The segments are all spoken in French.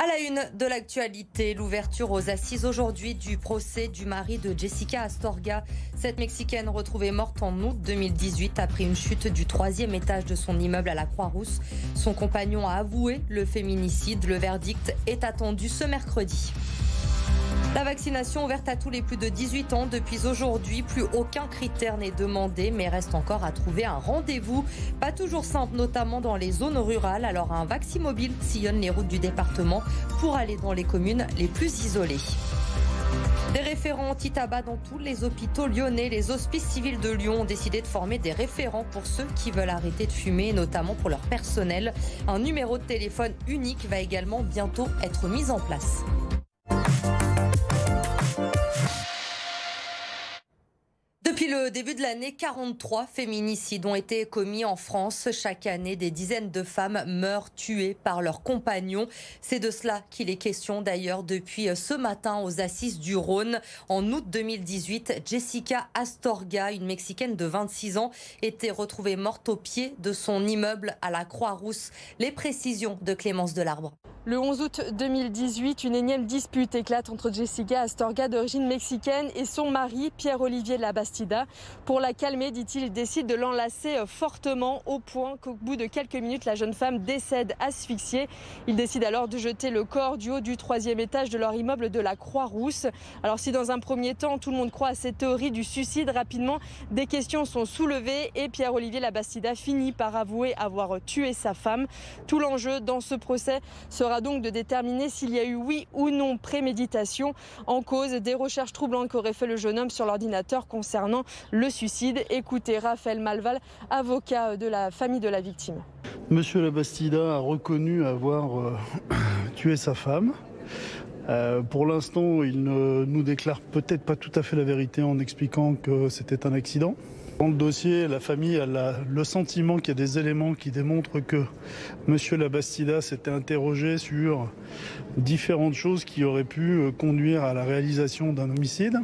À la une de l'actualité, l'ouverture aux assises aujourd'hui du procès du mari de Jessica Astorga. Cette Mexicaine retrouvée morte en août 2018 après une chute du 3e étage de son immeuble à la Croix-Rousse. Son compagnon a avoué le féminicide. Le verdict est attendu ce mercredi. La vaccination ouverte à tous les plus de 18 ans depuis aujourd'hui. Plus aucun critère n'est demandé, mais reste encore à trouver un rendez-vous. Pas toujours simple, notamment dans les zones rurales. Alors un Vaximobile sillonne les routes du département pour aller dans les communes les plus isolées. Des référents anti-tabac dans tous les hôpitaux lyonnais. Les hospices civils de Lyon ont décidé de former des référents pour ceux qui veulent arrêter de fumer, notamment pour leur personnel. Un numéro de téléphone unique va également bientôt être mis en place. Depuis le début de l'année, 43 féminicides ont été commis en France. Chaque année, des dizaines de femmes meurent tuées par leurs compagnons. C'est de cela qu'il est question d'ailleurs depuis ce matin aux Assises du Rhône. En août 2018, Jessica Astorga, une Mexicaine de 26 ans, était retrouvée morte au pied de son immeuble à la Croix-Rousse. Les précisions de Clémence Delarbre. Le 11 août 2018, une énième dispute éclate entre Jessica Astorga d'origine mexicaine et son mari Pierre-Olivier Labastida. Pour la calmer, dit-il, il décide de l'enlacer fortement au point qu'au bout de quelques minutes, la jeune femme décède asphyxiée. Il décide alors de jeter le corps du haut du 3e étage de leur immeuble de la Croix-Rousse. Alors si dans un premier temps, tout le monde croit à cette théorie du suicide, rapidement, des questions sont soulevées et Pierre-Olivier Labastida finit par avouer avoir tué sa femme. Tout l'enjeu dans ce procès sera donc de déterminer s'il y a eu oui ou non préméditation. En cause des recherches troublantes qu'aurait fait le jeune homme sur l'ordinateur concernant le suicide. Écoutez Raphaël Malval, avocat de la famille de la victime. Monsieur Labastida a reconnu avoir tué sa femme. Pour l'instant, il ne nous déclare peut-être pas tout à fait la vérité en expliquant que c'était un accident. Dans le dossier, la famille a le sentiment qu'il y a des éléments qui démontrent que M. Labastida s'était interrogé sur différentes choses qui auraient pu conduire à la réalisation d'un homicide.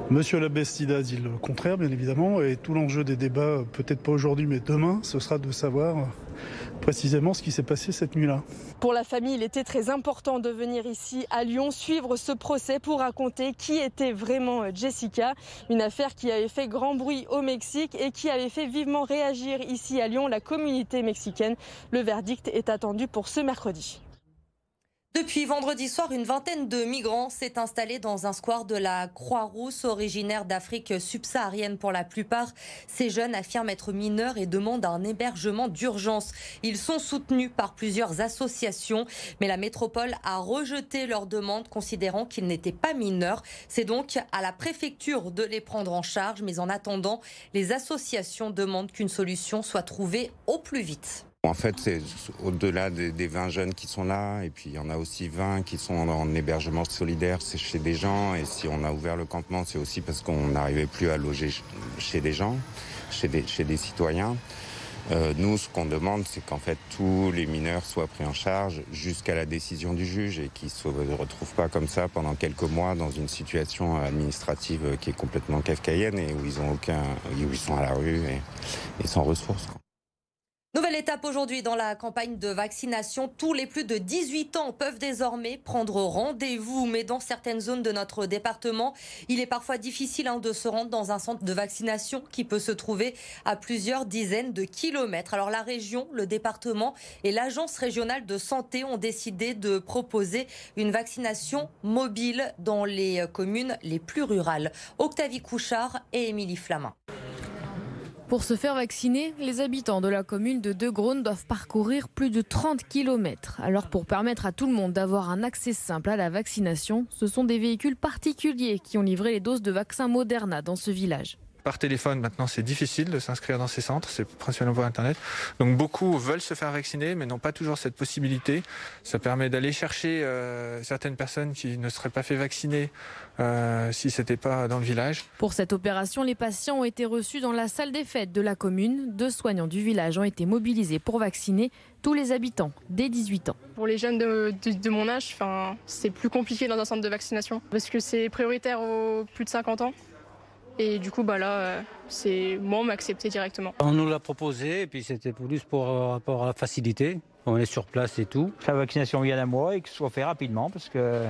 M. Labastida dit le contraire, bien évidemment, et tout l'enjeu des débats, peut-être pas aujourd'hui, mais demain, ce sera de savoir précisément ce qui s'est passé cette nuit-là. Pour la famille, il était très important de venir ici à Lyon suivre ce procès pour raconter qui était vraiment Jessica. Une affaire qui avait fait grand bruit au Mexique et qui avait fait vivement réagir ici à Lyon la communauté mexicaine. Le verdict est attendu pour ce mercredi. Depuis vendredi soir, une vingtaine de migrants s'est installée dans un square de la Croix-Rousse, originaires d'Afrique subsaharienne pour la plupart. Ces jeunes affirment être mineurs et demandent un hébergement d'urgence. Ils sont soutenus par plusieurs associations, mais la métropole a rejeté leur demande, considérant qu'ils n'étaient pas mineurs. C'est donc à la préfecture de les prendre en charge, mais en attendant, les associations demandent qu'une solution soit trouvée au plus vite. En fait, c'est au-delà des 20 jeunes qui sont là, et puis il y en a aussi 20 qui sont en hébergement solidaire, c'est chez des gens, et si on a ouvert le campement, c'est aussi parce qu'on n'arrivait plus à loger chez des gens, chez des citoyens. Nous, ce qu'on demande, c'est qu'en fait, tous les mineurs soient pris en charge jusqu'à la décision du juge et qu'ils ne se retrouvent pas comme ça pendant quelques mois dans une situation administrative qui est complètement kafkaïenne et où ils sont à la rue et sans ressources. Nouvelle étape aujourd'hui dans la campagne de vaccination. Tous les plus de 18 ans peuvent désormais prendre rendez-vous. Mais dans certaines zones de notre département, il est parfois difficile de se rendre dans un centre de vaccination qui peut se trouver à plusieurs dizaines de kilomètres. Alors la région, le département et l'agence régionale de santé ont décidé de proposer une vaccination mobile dans les communes les plus rurales. Octavie Couchard et Émilie Flamin. Pour se faire vacciner, les habitants de la commune de Degraunes doivent parcourir plus de 30 km. Alors pour permettre à tout le monde d'avoir un accès simple à la vaccination, ce sont des véhicules particuliers qui ont livré les doses de vaccin Moderna dans ce village. Par téléphone, maintenant, c'est difficile de s'inscrire dans ces centres, c'est principalement par Internet. Donc beaucoup veulent se faire vacciner, mais n'ont pas toujours cette possibilité. Ça permet d'aller chercher certaines personnes qui ne seraient pas fait vacciner si ce n'était pas dans le village. Pour cette opération, les patients ont été reçus dans la salle des fêtes de la commune. 2 soignants du village ont été mobilisés pour vacciner tous les habitants dès 18 ans. Pour les jeunes de mon âge, c'est plus compliqué dans un centre de vaccination parce que c'est prioritaire aux plus de 50 ans. Et du coup, c'est moi, on m'a accepté directement. On nous l'a proposé et puis c'était plus pour rapport à la facilité. On est sur place et tout. La vaccination vienne à moi et que ce soit fait rapidement parce que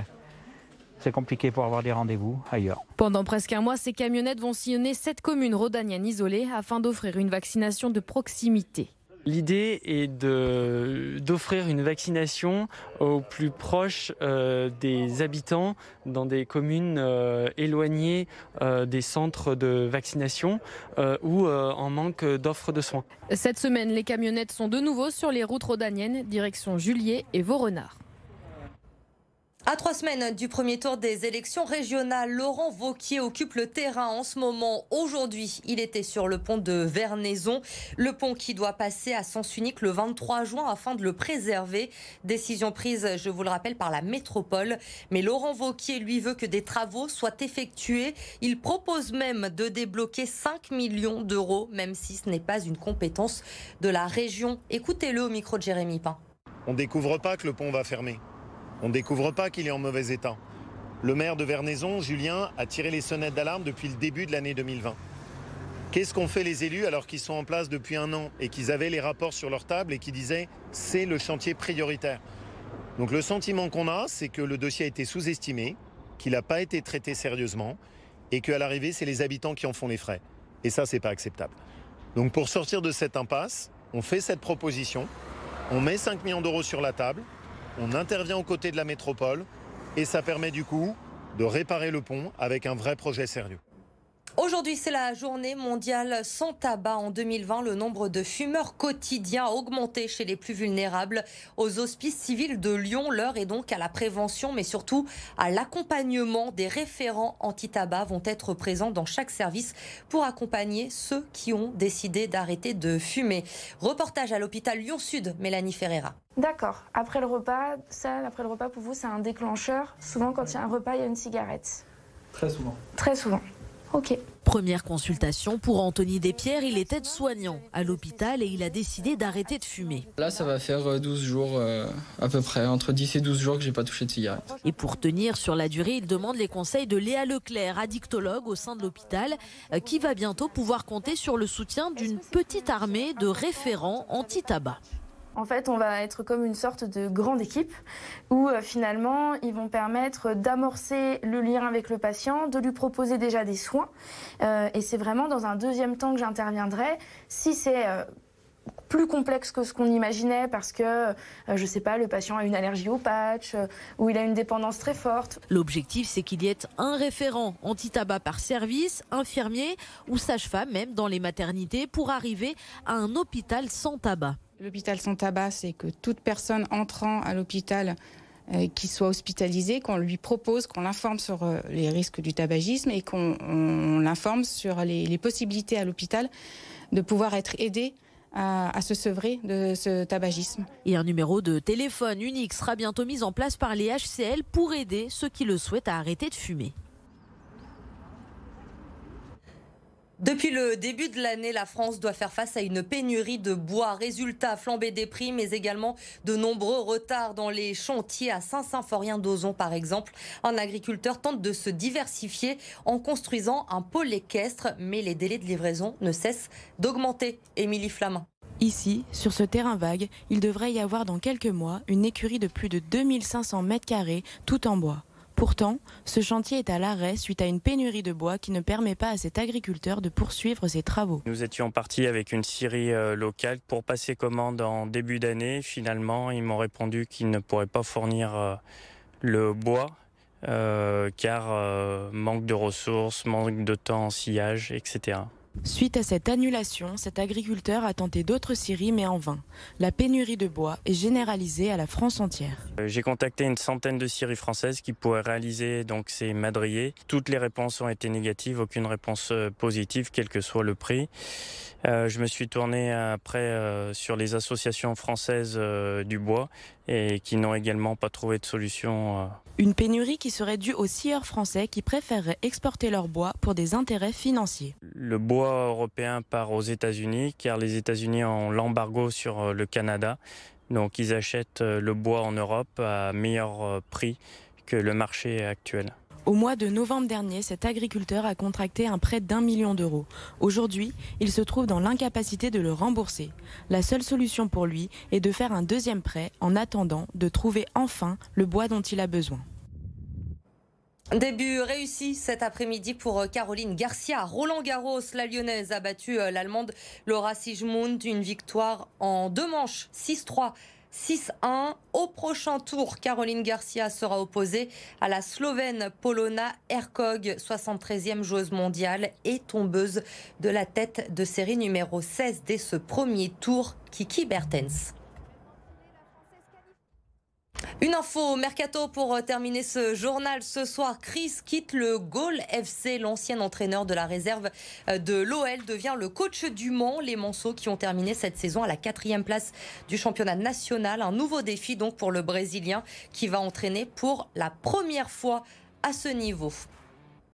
c'est compliqué pour avoir des rendez-vous ailleurs. Pendant presque un mois, ces camionnettes vont sillonner 7 communes rhodaniennes isolées afin d'offrir une vaccination de proximité. L'idée est d'offrir une vaccination aux plus proches des habitants dans des communes éloignées des centres de vaccination ou en manque d'offres de soins. Cette semaine, les camionnettes sont de nouveau sur les routes rhodaniennes, direction Juliers et Vaurenard. À 3 semaines du premier tour des élections régionales, Laurent Wauquiez occupe le terrain en ce moment. Aujourd'hui, il était sur le pont de Vernaison, le pont qui doit passer à sens unique le 23 juin afin de le préserver. Décision prise, je vous le rappelle, par la métropole. Mais Laurent Wauquiez, lui, veut que des travaux soient effectués. Il propose même de débloquer 5 millions d'euros, même si ce n'est pas une compétence de la région. Écoutez-le au micro de Jérémy Pain. On ne découvre pas que le pont va fermer. On ne découvre pas qu'il est en mauvais état. Le maire de Vernaison, Julien, a tiré les sonnettes d'alarme depuis le début de l'année 2020. Qu'est-ce qu'ont fait les élus alors qu'ils sont en place depuis 1 an et qu'ils avaient les rapports sur leur table et qui disaient « c'est le chantier prioritaire ». Donc le sentiment qu'on a, c'est que le dossier a été sous-estimé, qu'il n'a pas été traité sérieusement et qu'à l'arrivée, c'est les habitants qui en font les frais. Et ça, c'est pas acceptable. Donc pour sortir de cette impasse, on fait cette proposition, on met 5 millions d'euros sur la table, on intervient aux côtés de la métropole et ça permet du coup de réparer le pont avec un vrai projet sérieux. Aujourd'hui, c'est la journée mondiale sans tabac. En 2020, le nombre de fumeurs quotidiens a augmenté chez les plus vulnérables. Aux hospices civils de Lyon, l'heure est donc à la prévention, mais surtout à l'accompagnement. Des référents anti-tabac vont être présents dans chaque service pour accompagner ceux qui ont décidé d'arrêter de fumer. Reportage à l'hôpital Lyon-Sud, Mélanie Ferreira. D'accord. Après le repas, pour vous, c'est un déclencheur. Souvent, quand il y a un repas, il y a une cigarette. Très souvent. Très souvent. Ok. Première consultation pour Anthony Despierres, il est aide-soignant à l'hôpital et il a décidé d'arrêter de fumer. Là, ça va faire 12 jours à peu près, entre 10 et 12 jours que j'ai pas touché de cigarette. Et pour tenir sur la durée, il demande les conseils de Léa Leclerc, addictologue au sein de l'hôpital, qui va bientôt pouvoir compter sur le soutien d'une petite armée de référents anti-tabac. En fait, on va être comme une sorte de grande équipe où finalement, ils vont permettre d'amorcer le lien avec le patient, de lui proposer déjà des soins. Et c'est vraiment dans un deuxième temps que j'interviendrai. Si c'est plus complexe que ce qu'on imaginait parce que, je ne sais pas, le patient a une allergie au patch ou il a une dépendance très forte. L'objectif, c'est qu'il y ait un référent anti-tabac par service, infirmier ou sage-femme, même dans les maternités, pour arriver à un hôpital sans tabac. L'hôpital sans tabac, c'est que toute personne entrant à l'hôpital qui soit hospitalisée, qu'on lui propose, qu'on l'informe sur les risques du tabagisme et qu'on l'informe sur les possibilités à l'hôpital de pouvoir être aidé à se sevrer de ce tabagisme. Et un numéro de téléphone unique sera bientôt mis en place par les HCL pour aider ceux qui le souhaitent à arrêter de fumer. Depuis le début de l'année, la France doit faire face à une pénurie de bois. Résultat, flambée des prix, mais également de nombreux retards dans les chantiers. À Saint-Symphorien-d'Ozon, par exemple, un agriculteur tente de se diversifier en construisant un pôle équestre. Mais les délais de livraison ne cessent d'augmenter. Émilie Flamin. Ici, sur ce terrain vague, il devrait y avoir dans quelques mois une écurie de plus de 2500 m², tout en bois. Pourtant, ce chantier est à l'arrêt suite à une pénurie de bois qui ne permet pas à cet agriculteur de poursuivre ses travaux. Nous étions partis avec une scierie locale pour passer commande en début d'année. Finalement, ils m'ont répondu qu'ils ne pourraient pas fournir le bois car manque de ressources, manque de temps en sciage, etc. Suite à cette annulation, cet agriculteur a tenté d'autres scieries mais en vain. La pénurie de bois est généralisée à la France entière. J'ai contacté une centaine de scieries françaises qui pourraient réaliser donc ces madriers. Toutes les réponses ont été négatives, aucune réponse positive, quel que soit le prix. Je me suis tourné après sur les associations françaises du bois et qui n'ont également pas trouvé de solution. Une pénurie qui serait due aux scieurs français qui préféreraient exporter leur bois pour des intérêts financiers. Le bois européen part aux États-Unis car les États-Unis ont l'embargo sur le Canada. Donc ils achètent le bois en Europe à meilleur prix que le marché actuel. Au mois de novembre dernier, cet agriculteur a contracté un prêt d'1 million d'euros. Aujourd'hui, il se trouve dans l'incapacité de le rembourser. La seule solution pour lui est de faire un deuxième prêt en attendant de trouver enfin le bois dont il a besoin. Début réussi cet après-midi pour Caroline Garcia. Roland-Garros, la Lyonnaise a battu l'Allemande Laura Siegemund. Une victoire en 2 manches, 6-3. 6-1. Au prochain tour, Caroline Garcia sera opposée à la Slovène Polona Hercog, 73e joueuse mondiale et tombeuse de la tête de série numéro 16 dès ce premier tour, Kiki Bertens. Une info mercato pour terminer ce journal. Ce soir, Chris quitte le Gaulle FC. L'ancien entraîneur de la réserve de l'OL devient le coach du Mans. Les Manceaux qui ont terminé cette saison à la 4e place du championnat national. Un nouveau défi donc pour le Brésilien qui va entraîner pour la première fois à ce niveau.